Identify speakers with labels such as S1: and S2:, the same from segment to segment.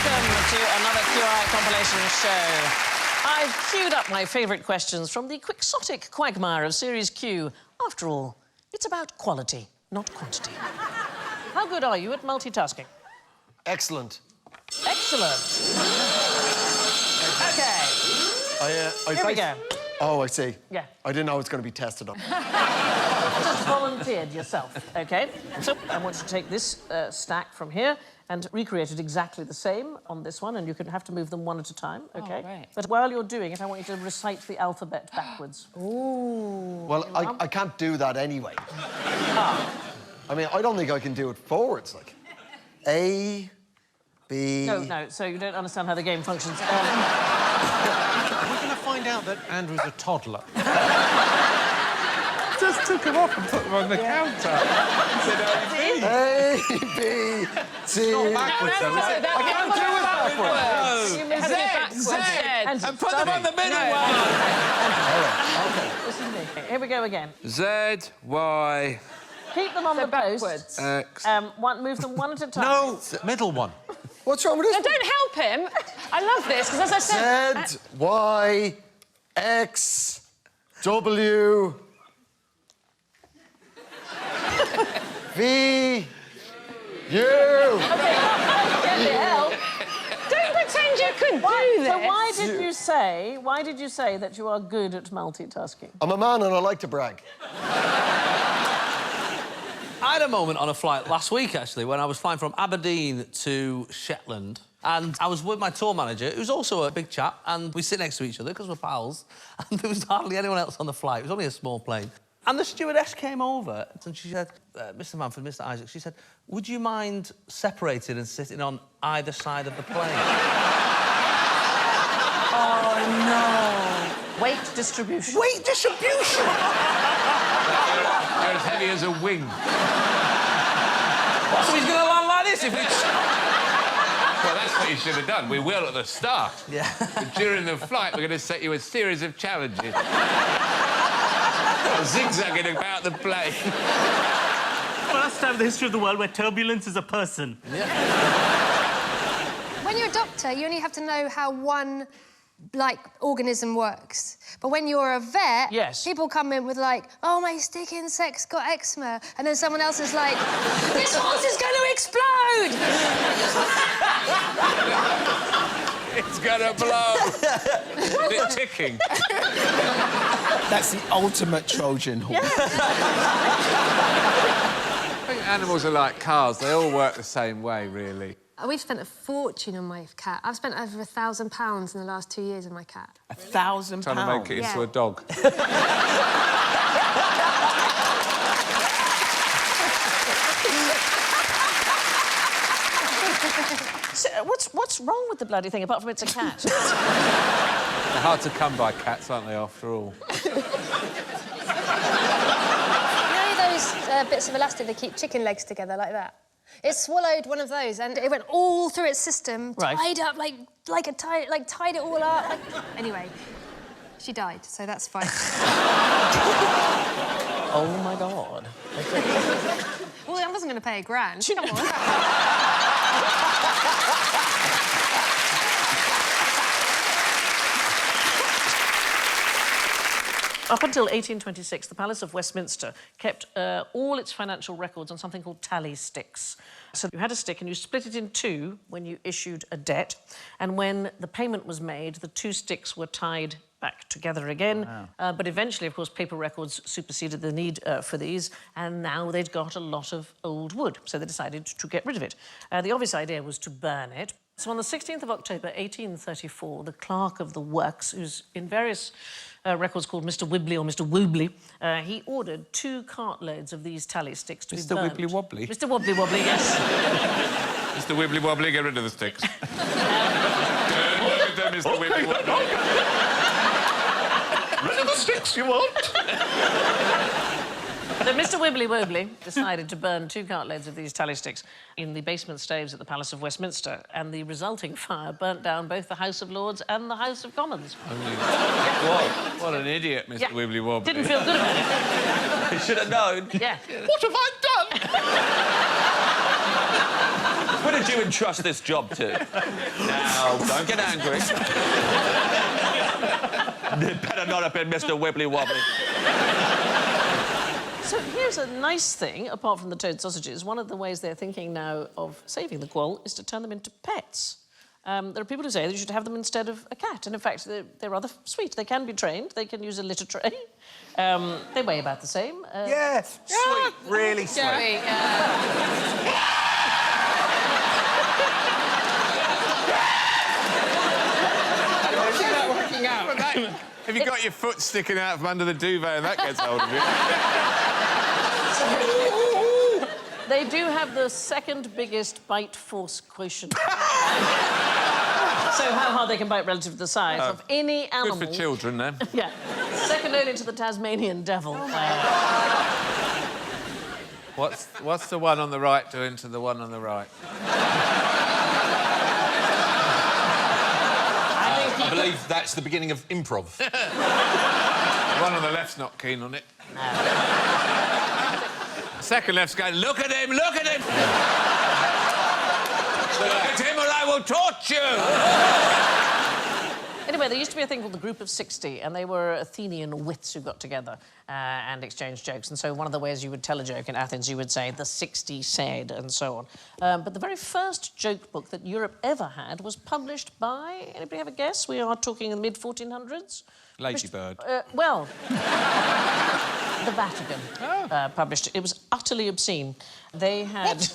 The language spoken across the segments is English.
S1: Welcome to another QI compilation show. I've queued up my favourite questions from the quixotic quagmire of Series Q. After all, it's about quality, not quantity. How good are you at multitasking?
S2: Excellent.
S1: Excellent. OK.
S2: Here
S1: we go.
S2: Oh, I see.
S1: Yeah.
S2: I didn't know it was going to be tested on.
S1: Just volunteered yourself, OK? So I want you to take this stack from here and recreate it exactly the same on this one, and you can have to move them one at a time, OK?
S3: Oh, right.
S1: But while you're doing it, I want you to recite the alphabet backwards.
S3: Ooh.
S2: Well, I can't do that anyway. I mean, I don't think I can do it forwards, like. A, B...
S1: No, so you don't understand how the game functions.
S4: We're going to find out that Andrew's a toddler. Just took him off and put him on the counter.
S2: A, B, C...
S4: Not backwards, though, is it?
S2: I can't do it backwards.
S1: You missed it backwards.
S3: And put them on the middle one.
S2: All right, OK.
S1: Listen to me. Here we go again.
S5: Z, Y,
S1: Keep them on the post.
S3: backwards.
S5: X.
S1: Move them one at a time.
S4: No, middle one.
S2: What's wrong with this?
S3: No, don't help him. I love this, because as I said...
S2: Z, Y, X, W... V... U...
S3: Don't pretend you could do this.
S1: So why did you say that you are good at multitasking?
S2: I'm a man and I like to brag.
S5: I had a moment on a flight last week, actually, when I was flying from Aberdeen to Shetland. And I was with my tour manager, who's also a big chap, and we sit next to each other because we're pals. And there was hardly anyone else on the flight. It was only a small plane. And the stewardess came over and she said, Mr. Manford, Mr. Isaac, she said, would you mind separating and sitting on either side of the plane?
S1: Oh, no. Weight distribution.
S5: Weight distribution!
S6: You're as heavy as a wing.
S5: So he's going to land like this if we...
S6: Well, that's what you should have done. We will at the start.
S5: Yeah.
S6: But during the flight, we're going to set you a series of challenges. Zigzagging about the plane.
S7: First time in the history of the world where turbulence is a person.
S5: Yeah.
S8: When you're a doctor, you only have to know how one, organism works. But when you're a vet,
S1: yes,
S8: people come in with, oh, my stick insect's got eczema. And then someone else is like, this horse is going to explode!
S6: It's gonna blow. Is it ticking?
S9: That's the ultimate Trojan horse.
S6: I think animals are like cars. They all work the same way, really.
S8: We've spent a fortune on my cat. I've spent over £1,000 in the last 2 years on my cat.
S9: £1,000?
S6: Trying to make it into a dog.
S1: So, what's wrong with the bloody thing, apart from it's a cat?
S6: They're hard to come by, cats, aren't they, after all?
S8: You know those bits of elastic that keep chicken legs together like that? It swallowed one of those and it went all through its system, tied up tied it all up. Anyway, she died, so that's fine.
S1: Oh my God.
S8: Well, I wasn't going to pay £1,000. Come on.
S1: Up until 1826, the Palace of Westminster kept all its financial records on something called tally sticks. So you had a stick and you split it in two when you issued a debt, and when the payment was made, the two sticks were tied back together again. Wow. But eventually, of course, paper records superseded the need for these, and now they'd got a lot of old wood, so they decided to get rid of it. The obvious idea was to burn it. So on the 16th of October, 1834, the clerk of the works, who's in various records called Mr. Wibbly or Mr. Woobley, he ordered 2 cartloads of these tally sticks to be
S6: Mr.
S1: burnt.
S6: Wibbly Wobbly?
S1: Mr. Wobbly Wobbly, yes.
S6: Mr. Wibbly Wobbly, get rid of the sticks. Get rid of them, Mr. Wibbly Wobbly.
S7: Rid of the sticks, you want?
S1: So Mr. Wibbly Wobbly decided to burn 2 cartloads of these tally sticks in the basement staves at the Palace of Westminster, and the resulting fire burnt down both the House of Lords and the House of Commons.
S6: What an idiot, Mr. Wibbly Wobbly.
S1: Didn't feel good about it.
S5: He should have known.
S1: Yeah.
S7: What have I done?
S5: Put
S6: did you entrust this job to? Now, don't get angry. It better not have been Mr. Wibbly Wobbly.
S1: So here's a nice thing, apart from the toad sausages. One of the ways they're thinking now of saving the quoll is to turn them into pets. There are people who say that you should have them instead of a cat, and in fact, they're rather sweet. They can be trained. They can use a litter tray. They weigh about the same.
S10: Yeah, sweet, really sweet.
S9: Isn't that working out?
S6: Have you got your foot sticking out from under the duvet and that gets hold of you?
S1: They do have the second biggest bite force quotient. So how hard they can bite relative to the size of any animal.
S6: Good for children, then.
S1: Yeah. Second only to the Tasmanian devil.
S6: What's the one on the right doing to the one on the right?
S10: I believe that's the beginning of improv.
S6: The one on the left's not keen on it. Second left's going, look at him, look at him! Look at him or I will torch you!
S1: Anyway, there used to be a thing called the Group of 60, and they were Athenian wits who got together and exchanged jokes. And so one of the ways you would tell a joke in Athens, you would say, the 60 said, and so on. But the very first joke book that Europe ever had was published by... Anybody have a guess? We are talking in the mid-1400s.
S6: Ladybird.
S1: Well, the Vatican published it. It was utterly obscene. They had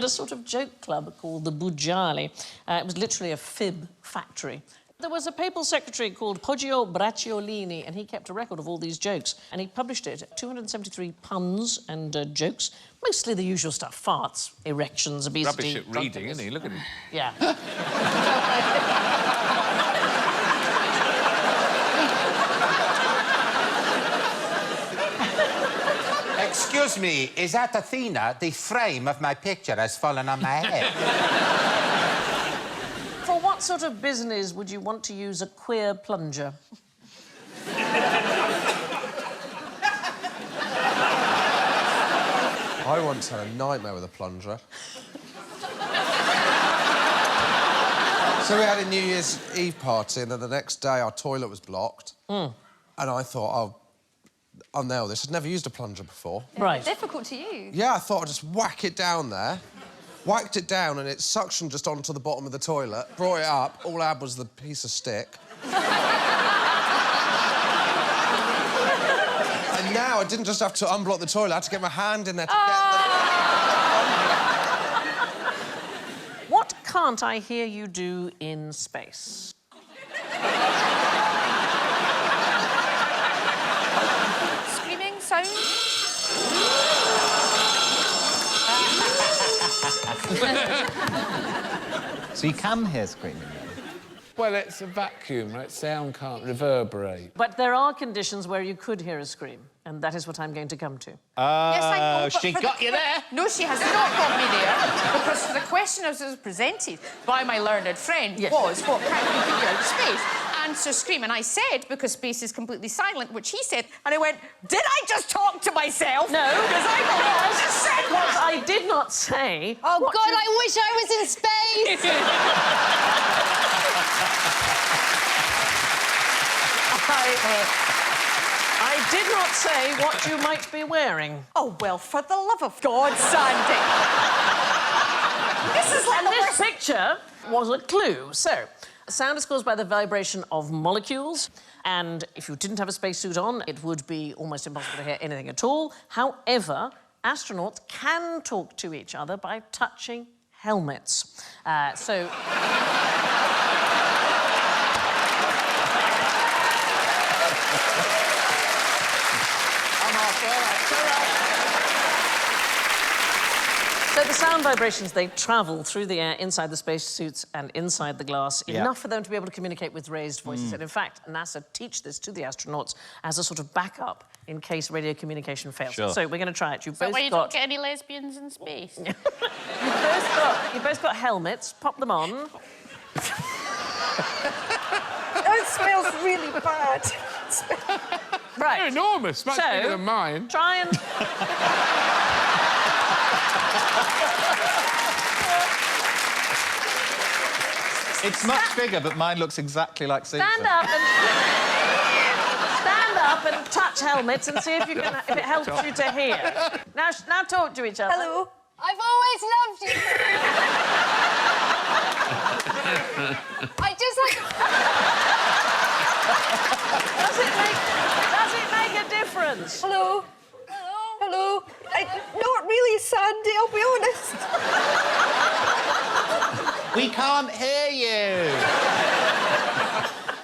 S1: a sort of joke club called the Bugiali. It was literally a fib factory. There was a papal secretary called Poggio Bracciolini, and he kept a record of all these jokes. And he published it, 273 puns and jokes, mostly the usual stuff, farts, erections, obesity...
S6: Rubbish at reading, isn't he? Look at him.
S1: Yeah.
S10: Excuse me, is that Athena? The frame of my picture has fallen on my head.
S1: For what sort of business would you want to use a queer plunger?
S11: I once had a nightmare with a plunger. So we had a New Year's Eve party, and then the next day our toilet was blocked. And I thought, oh, I'll nail this. I'd never used a plunger before.
S1: Right.
S8: Difficult to use.
S11: Yeah, I thought I'd just whack it down there. Whacked it down, and it suctioned just onto the bottom of the toilet. Brought it up. All I had was the piece of stick. And now I didn't just have to unblock the toilet. I had to get my hand in there to get the...
S1: What can't I hear you do in space?
S3: Screaming sound.
S12: So you can hear screaming then?
S6: Well, it's a vacuum, right? Sound can't reverberate.
S1: But there are conditions where you could hear a scream, and that is what I'm going to come to.
S3: Yes, I know, but
S6: she got you there.
S3: No, she has not got me there, because the question as it was presented by my learned friend was, what can you hear in space? Answer scream. And I said, because space is completely silent, which he said, and I went, did I just talk to myself?
S1: No.
S3: Because I just said
S1: What I did not say...
S8: Oh, God, I wish I was in space!
S1: I did not say what you might be wearing.
S3: Oh, well, for the love of God, Sandy. This is like
S1: this picture was a clue. So, sound is caused by the vibration of molecules, and if you didn't have a spacesuit on, it would be almost impossible to hear anything at all. However, astronauts can talk to each other by touching helmets. So the sound vibrations, they travel through the air inside the spacesuits and inside the glass, enough for them to be able to communicate with raised voices. And in fact, NASA teach this to the astronauts as a sort of backup in case radio communication fails.
S6: Sure.
S1: So we're going to try it.
S3: Is that why you don't get any lesbians in space?
S1: You've both got helmets. Pop them on.
S3: It smells really bad.
S1: Right.
S6: They're enormous, much bigger than mine.
S1: Try and...
S12: It's much bigger, but mine looks exactly like Caesar.
S1: Stand up and touch helmets and see if it helps you to hear. Now talk to each other.
S8: Hello. I've always loved you. I just like...
S1: Does it make a difference?
S8: Hello. Hello. Not really, Sandy, I'll be honest.
S10: We can't hear you.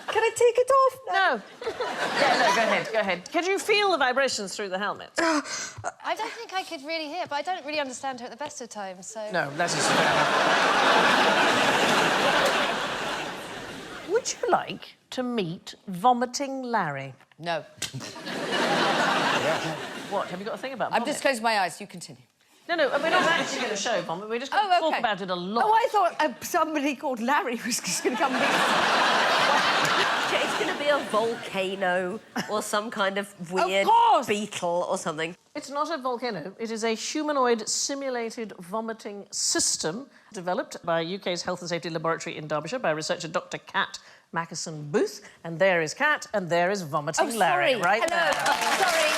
S8: Can I take it off now?
S1: No. Yeah, no, go ahead. Could you feel the vibrations through the helmet?
S8: I don't think I could really hear, but I don't really understand her at the best of times, so...
S1: No, that is fair. Would you like to meet Vomiting Larry?
S3: No.
S1: What, have you got a thing about
S3: I've
S1: vomit?
S3: just closed my eyes. You continue.
S1: No, we're not actually going to show vomit. We're just going to talk about it a lot.
S3: Oh, I thought somebody called Larry was just going to come meet us.
S13: It's going to be a volcano or some kind of weird beetle or something.
S1: It's not a volcano. It is a humanoid simulated vomiting system developed by UK's Health and Safety Laboratory in Derbyshire by researcher Dr. Kat Mackeson Booth. And there is Kat, and there is Vomiting Larry, right
S3: Hello.
S1: there.
S3: Sorry.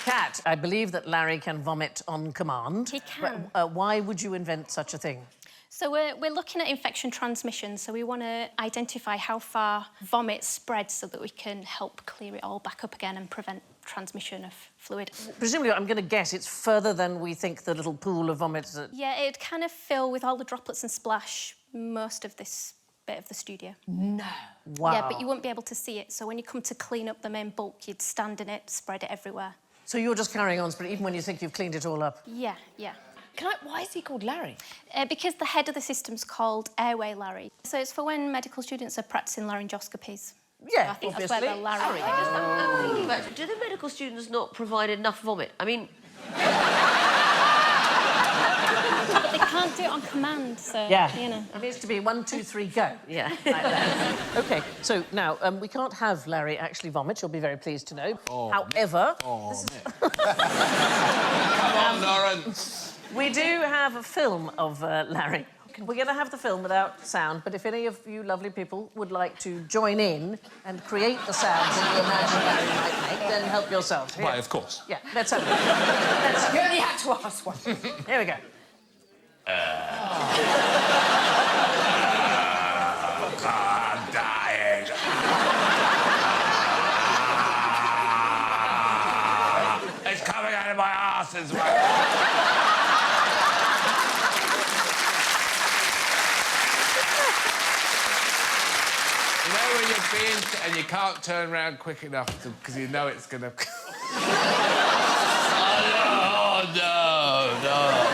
S1: Kat, I believe that Larry can vomit on command.
S14: He can.
S1: Why would you invent such a thing?
S14: So we're looking at infection transmission, so we want to identify how far vomit spreads so that we can help clear it all back up again and prevent transmission of fluid.
S1: Presumably, I'm going to guess it's further than we think the little pool of vomit...
S14: Yeah, it'd kind of fill with all the droplets and splash most of this bit of the studio.
S3: No.
S1: Wow.
S14: Yeah, but you wouldn't be able to see it, so when you come to clean up the main bulk, you'd stand in it, spread it everywhere.
S1: So you're just carrying on, but even when you think you've cleaned it all up?
S14: Yeah.
S3: Why is he called Larry?
S14: Because the head of the system's called Airway Larry. So it's for when medical students are practising laryngoscopies.
S1: Yeah,
S14: so I think that's where the Larry thing is.
S13: I'm thinking about it. Do the medical students not provide enough vomit? I mean...
S14: But they can't do it on command, so, you know.
S1: It needs to be 1, 2, 3, go.
S13: Yeah.
S1: Like that. OK, so now, we can't have Larry actually vomit, you'll be very pleased to know. However...
S6: Come on, Lawrence.
S1: We do have a film of Larry. We're going to have the film without sound, but if any of you lovely people would like to join in and create the sounds that you imagine Larry might make, then help yourselves.
S6: Why, of course.
S1: Yeah, let's have it.
S3: You only had to ask one.
S1: Here we go.
S6: I'm dying. It's coming out of my arse as well. You know when you're being... and you can't turn around quick enough because you know it's going to... Oh, no. Oh, God.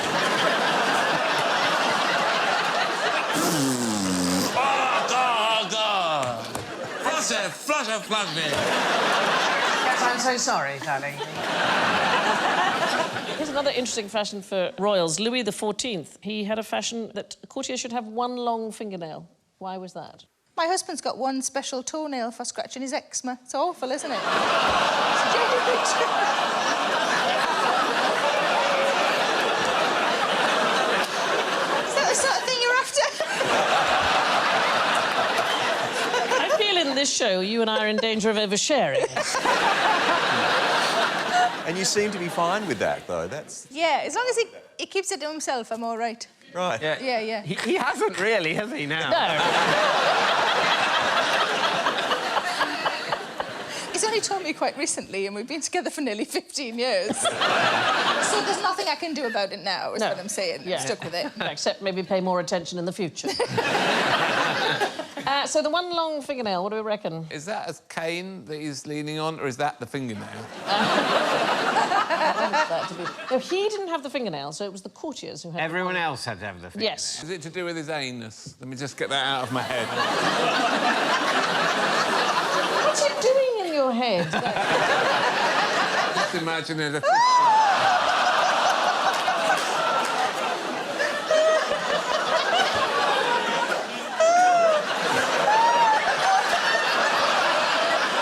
S6: Flush me.
S1: Yes, I'm so sorry, darling. Here's another interesting fashion for royals. Louis XIV, he had a fashion that courtiers should have one long fingernail. Why was that?
S15: My husband's got one special toenail for scratching his eczema. It's awful, isn't it? Is that the sort of thing you're after?
S1: I feel in this show you and I are in danger of oversharing.
S16: And you seem to be fine with that, though. That's...
S15: Yeah, as long as he keeps it to himself, I'm all right.
S16: Right.
S15: Yeah.
S4: He hasn't really, has he, now?
S1: No.
S15: He's only told me quite recently, and we've been together for nearly 15 years. So there's nothing I can do about it now, is what I'm saying.
S1: Yeah.
S15: I'm stuck with it.
S1: Except maybe pay more attention in the future. So the one long fingernail, what do we reckon?
S6: Is that a cane that he's leaning on, or is that the fingernail?
S1: No, he didn't have the fingernail, so it was the courtiers who had...
S4: Everyone else had to have the fingernail.
S1: Yes.
S6: Is it to do with his anus? Let me just get that out of my head.
S1: What's it doing in your head?
S6: Just imagine it.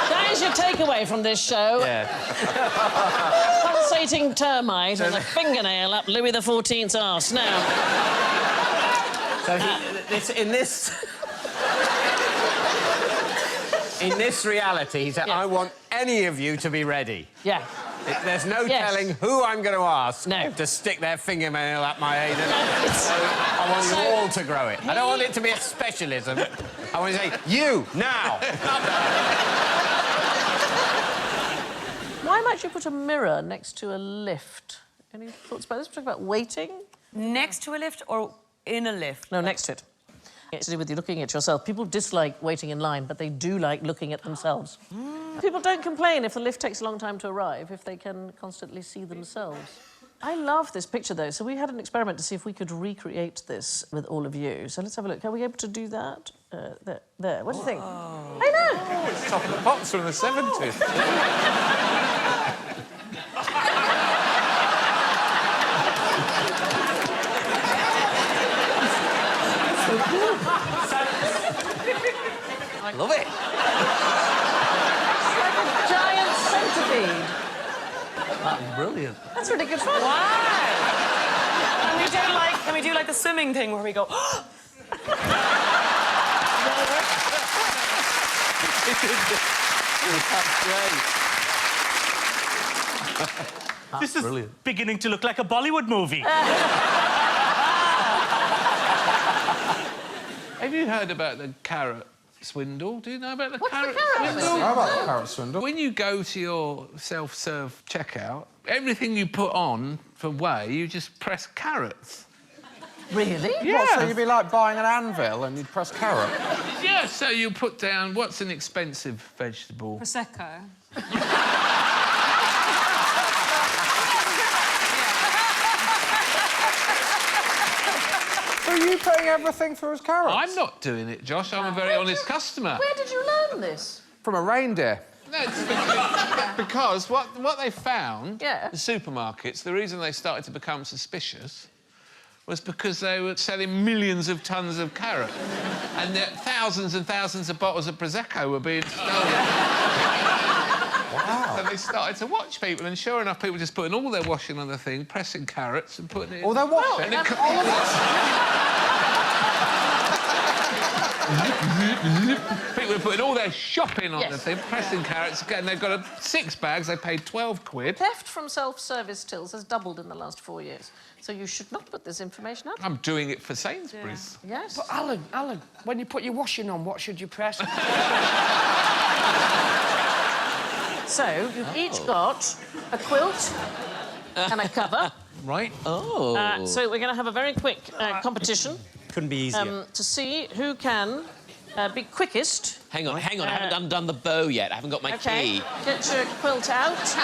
S1: That is your takeaway from this show.
S4: Yeah.
S1: irritating termite with a fingernail up Louis XIV's arse. Now...
S9: So in this reality, he said, I want any of you to be ready.
S1: Yeah.
S9: There's no telling who I'm going to ask to stick their fingernail up my anus.
S1: No,
S9: so I want you all to grow it. I don't want it to be a specialism. I want to say, you, now!
S1: Why might you put a mirror next to a lift? Any thoughts about this? We're talking about waiting?
S13: Next to a lift or in a lift?
S1: No, next to it. It's to do with you looking at yourself. People dislike waiting in line, but they do like looking at themselves. People don't complain if the lift takes a long time to arrive, if they can constantly see themselves. I love this picture, though, so we had an experiment to see if we could recreate this with all of you. So let's have a look. Are we able to do that? There. What do you think? I know!
S6: Oh, it's Top of the Pops from the 70s.
S5: I love it.
S1: It's like a giant centipede.
S5: That's brilliant.
S1: That's really good fun.
S13: Wow! Can we do like the swimming thing where we go...
S5: That's great.
S7: This is
S5: brilliant.
S7: beginning to look like a Bollywood movie.
S6: Have you heard about the carrot swindle? Do you know about the carrot swindle?
S11: I know about the carrot swindle.
S6: When you go to your self-serve checkout, everything you put on for whey, you just press carrots.
S1: Really?
S6: Yeah.
S11: What, so you'd be like buying an anvil and you'd press carrot?
S6: Yeah, so you put down, what's an expensive vegetable?
S3: Prosecco.
S11: So are you paying everything for his carrots?
S6: I'm not doing it, Josh. I'm a very honest customer.
S1: Where did you learn this?
S11: From a reindeer.
S6: No, it's because what they found, the supermarkets, the reason they started to become suspicious was because they were selling millions of tons of carrot and that thousands and thousands of bottles of Prosecco were being stolen.
S11: Wow.
S6: So they started to watch people, and sure enough, people just putting all their washing on the thing, pressing carrots and putting it in.
S11: All their washing?
S6: People were putting all their shopping on the thing, pressing carrots, and they've got 6 bags, they paid 12 quid.
S1: Theft from self-service tills has doubled in the last 4 years. So you should not put this information out.
S6: I'm doing it for Sainsbury's.
S1: Yeah. Yes.
S9: But Alan, when you put your washing on, what should you press?
S1: So you've each got a quilt and a cover.
S6: Right.
S5: Oh.
S1: So we're going to have a very quick competition.
S7: Couldn't be easier.
S1: To see who can be quickest.
S17: Hang on. I haven't undone the bow yet. I haven't got my key.
S1: Get your quilt out.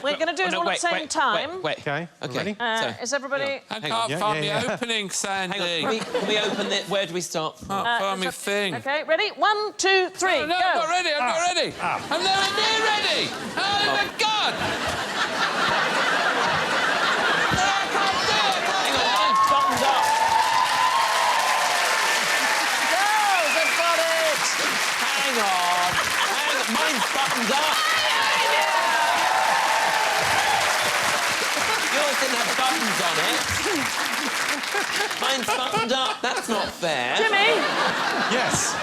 S1: We're going to do it all at the same time.
S17: Wait.
S7: OK.
S17: OK.
S1: Is everybody...
S6: I can't find the opening, Sandy.
S17: Hang on. Can we open it? Where do we start?
S6: Can't find my thing.
S1: OK, ready? 1, 2, 3,
S6: No,
S1: go.
S6: I'm not ready. I'm not ready. I'm nowhere near ready. Oh, my God. No, I can't do it.
S17: Hang on. Mine's buttoned up.
S1: Girls have got it.
S17: Hang on. Mine's buttoned up. Yours didn't have buttons on it. Mine's buttoned up. That's not fair.
S1: Jimmy.
S12: Yes.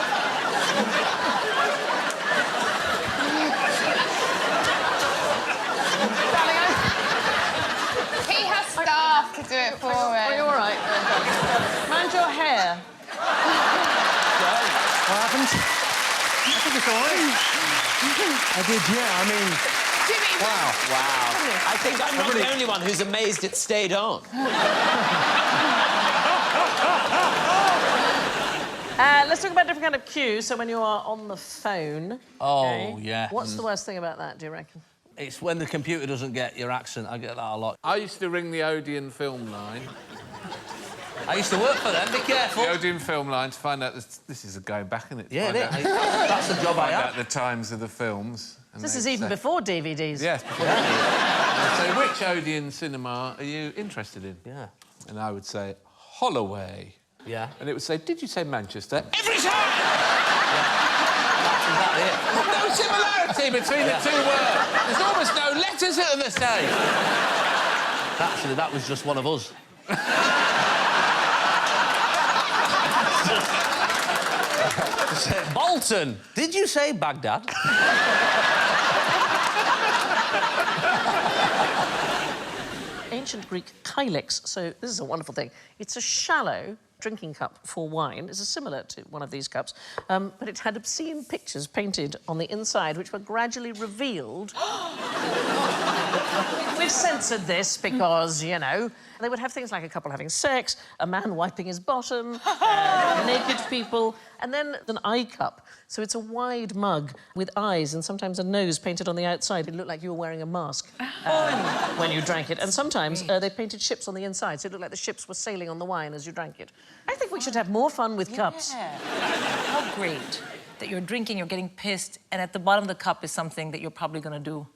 S3: He has staff to do it for him.
S1: Are you all right? Mind your hair.
S12: What happened? I think it's all right. I did, yeah. I mean...
S3: Jimmy,
S12: wow.
S17: I think I'm not the only one who's amazed it stayed on.
S1: Let's talk about different kind of cues. So when you are on the phone...
S5: Oh, yeah.
S1: What's the worst thing about that, do you reckon?
S5: It's when the computer doesn't get your accent. I get that a lot.
S6: I used to ring the Odeon film line.
S5: I used to work for them. Be careful.
S6: The Odeon film line to find out... This is going back, isn't it?
S5: Yeah, that's the job I
S6: Find
S5: had.
S6: out the times of the films.
S1: This is even before DVDs.
S6: Yes, before So which Odeon cinema are you interested in?
S5: Yeah.
S6: And I would say, Holloway.
S5: Yeah.
S6: And it would say, did you say Manchester? Every time!
S5: That's exactly it.
S6: That was similarity between the two words. There's almost no letters that are the same.
S5: Actually, that was just one of us. Bolton, did you say Baghdad?
S1: Ancient Greek kylix. So this is a wonderful thing. It's a shallow drinking cup for wine. It's similar to one of these cups, but it had obscene pictures painted on the inside, which were gradually revealed. We've censored this because, you know, they would have things like a couple having sex, a man wiping his bottom, naked people, and then an eye cup. So it's a wide mug with eyes and sometimes a nose painted on the outside. It looked like you were wearing a mask when you drank it. And sometimes they painted ships on the inside, so it looked like the ships were sailing on the wine as you drank it. I think we should have more fun with cups.
S18: How great that you're drinking, you're getting pissed, and at the bottom of the cup is something that you're probably going to do.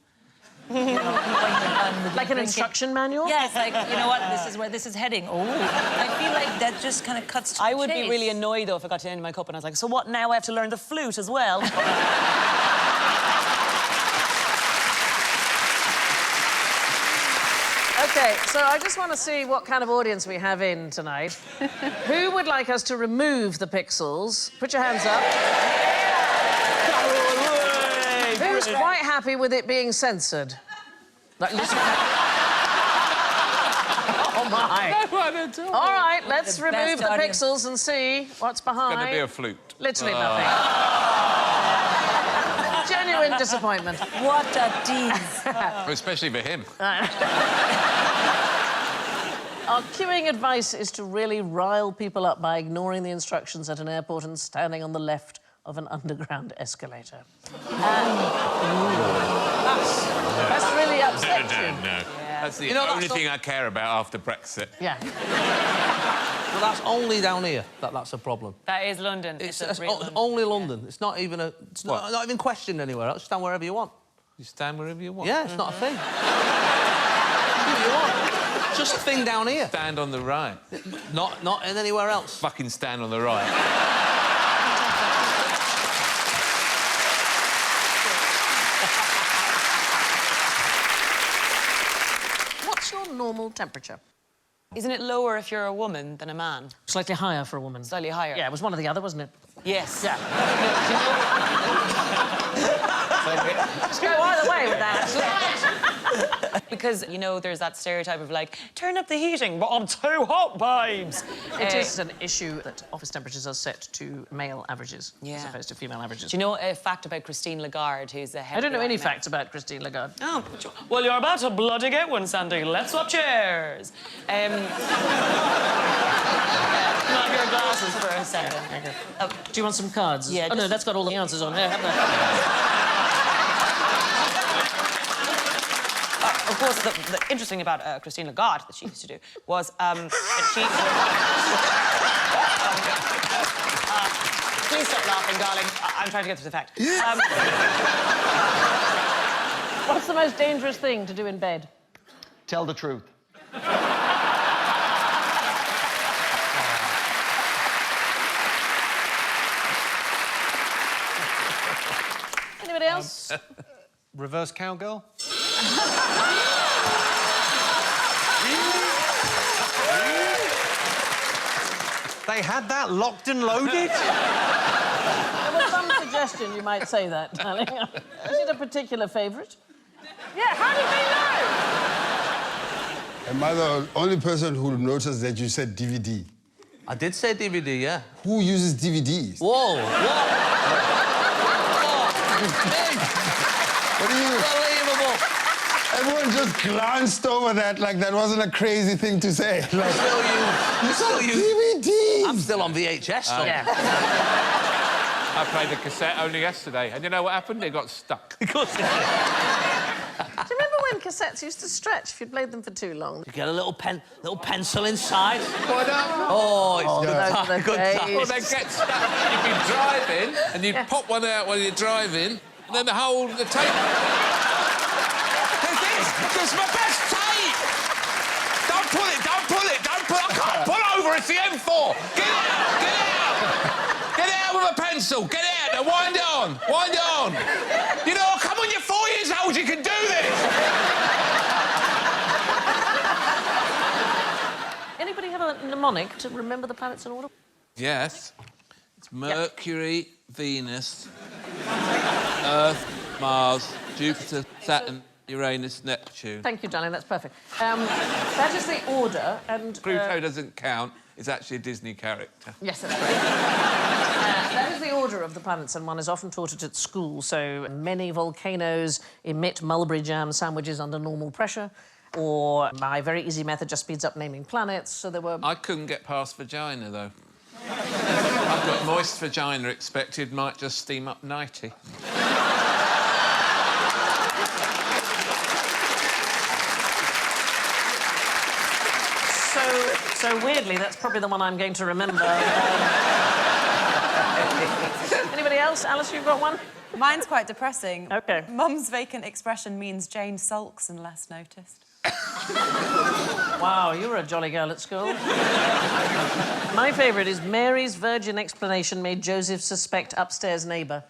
S18: You know, when you're done with
S1: like an instruction manual?
S18: Yes, like, you know what, this is where this is heading. Oh, I feel like that just kind of cuts to
S19: I would
S18: chase.
S19: be really annoyed, though, if I got to the end of my cup and I was like, so what, now I have to learn the flute as well?
S1: OK, so I just want to see what kind of audience we have in tonight. Who would like us to remove the pixels? Put your hands up. Who's quite happy with it being censored? Like, listen. Oh, my.
S6: No one at all.
S1: All right, let's
S6: The
S1: remove
S6: best
S1: the
S6: audience.
S1: pixels and see what's behind.
S6: It's going to be a flute.
S1: Literally nothing. Genuine disappointment.
S18: What a tease.
S6: Especially for him.
S1: Our queuing advice is to really rile people up by ignoring the instructions at an airport and standing on the left of an underground escalator. That's really upset you.
S6: No. That's the
S5: You know,
S6: only
S5: that's
S6: thing I care about after Brexit.
S1: Yeah.
S5: Well, that's only down here that's a problem.
S19: That is London.
S5: It's
S19: a real London.
S5: only London. It's not even a... It's not even questioned anywhere else. Stand wherever you want.
S6: You stand wherever you want?
S5: Yeah, it's not a thing. Do what you want. Just a thing down here.
S6: Stand on the right.
S5: Not in anywhere else.
S6: Fucking stand on the right.
S1: What's your normal temperature?
S19: Isn't it lower if you're a woman than a man?
S1: Slightly higher for a woman.
S19: Slightly higher?
S1: Yeah, it was one or the other, wasn't it?
S19: Yes.
S1: Yeah. Just go either way with that.
S19: Because, you know, there's that stereotype of, like, turn up the heating, but I'm too hot, babes.
S1: It is an issue that office temperatures are set to male averages as opposed to female averages.
S19: Do you know a fact about Christine Lagarde, who's the head
S1: I don't know
S19: of the
S1: any
S19: IMF?
S1: facts about Christine Lagarde.
S19: Oh, well, you're about to bloody get one, Sandy. Let's swap chairs. Can I have your glasses for a second?
S1: Do you want some cards?
S19: Yeah.
S1: Oh, no, that's got all the answers on here.
S19: Of course, the interesting about Christine Lagarde that she used to do was that she... please stop laughing, darling. I'm trying to get to the fact.
S1: What's the most dangerous thing to do in bed?
S2: Tell the truth.
S1: Anybody else?
S4: Reverse cowgirl? They had that locked and loaded?
S1: There was some suggestion you might say that, darling. Is it a particular favourite? Yeah, how did they know?
S20: Am I the only person who noticed that you said DVD?
S5: I did say DVD, yeah.
S20: Who uses DVDs?
S5: Whoa, what?
S20: What do you...
S5: Unbelievable.
S20: Everyone just glanced over that like that wasn't a crazy thing to say. Like,
S5: You still use
S20: DVDs!
S5: I'm still on VHS, so...
S1: Yeah.
S6: I played a cassette only yesterday, and you know what happened? It got stuck.
S1: Do you remember when cassettes used to stretch if you'd played them for too long?
S5: You get a little pencil inside.
S6: Why not?
S5: Oh, it's good
S1: those
S5: time,
S1: are the
S5: good
S1: days.
S5: time.
S6: Well, they get stuck. You'd be driving, and you'd pop one out while you're driving, and then the tape... It's my best tape! Don't pull it! I can't pull over, it's the M4! Get out! Get out with a pencil! Get out! that. Now wind it on. Wind it on. You know, come on, you're 4 years old. You can do this.
S1: Anybody have a mnemonic to remember the planets in order?
S6: Yes. It's Mercury, Venus, Earth, Mars, Jupiter, Saturn, Uranus, Neptune.
S1: Thank you, darling. That's perfect. That is the order, and...
S6: Pluto doesn't count. It's actually a Disney character.
S1: Yes, that's right. That is the order of the planets, and one is often taught it at school. So many volcanoes emit mulberry jam sandwiches under normal pressure, or my very easy method just speeds up naming planets. So there were...
S6: I couldn't get past vagina, though. I've got moist vagina expected, might just steam up 90.
S1: So weirdly, that's probably the one I'm going to remember. Anybody else? Alice, you've got one?
S19: Mine's quite depressing.
S1: OK.
S19: Mum's vacant expression means Jane sulks unless noticed.
S1: Wow, you were a jolly girl at school. My favourite is Mary's virgin explanation made Joseph suspect upstairs neighbour.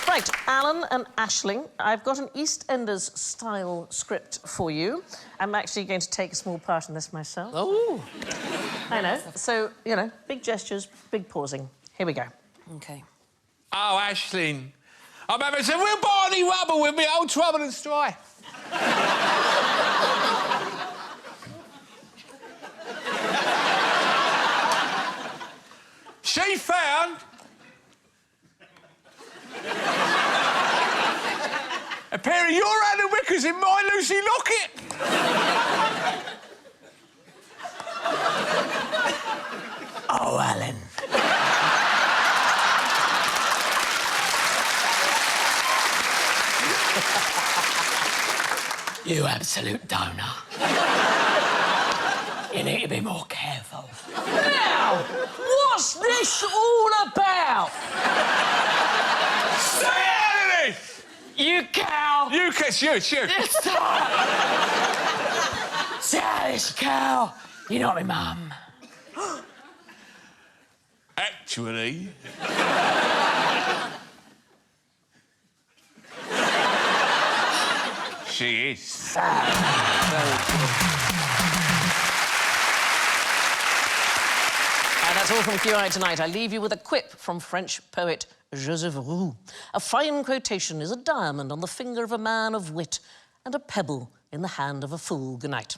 S1: Right, Alan and Aisling, I've got an EastEnders-style script for you. I'm actually going to take a small part in this myself.
S5: Oh.
S1: I know. So, you know, big gestures, big pausing. Here we go.
S18: OK.
S6: Oh, Aisling, I'm having some real barney rubber with me old trouble and strife. She found a pair of your Anna Wickers in my Lucy locket.
S17: Oh, Alan. You absolute donor. You need to be more careful.
S1: Now, what's this all about?
S6: Stay out of this!
S17: You cow!
S6: You kiss you.
S17: Say this cow. You're not my mum.
S6: Actually... she is.
S1: And that's all from QI tonight. I leave you with a quip from French poet Joseph Roux. A fine quotation is a diamond on the finger of a man of wit and a pebble in the hand of a fool. Good night.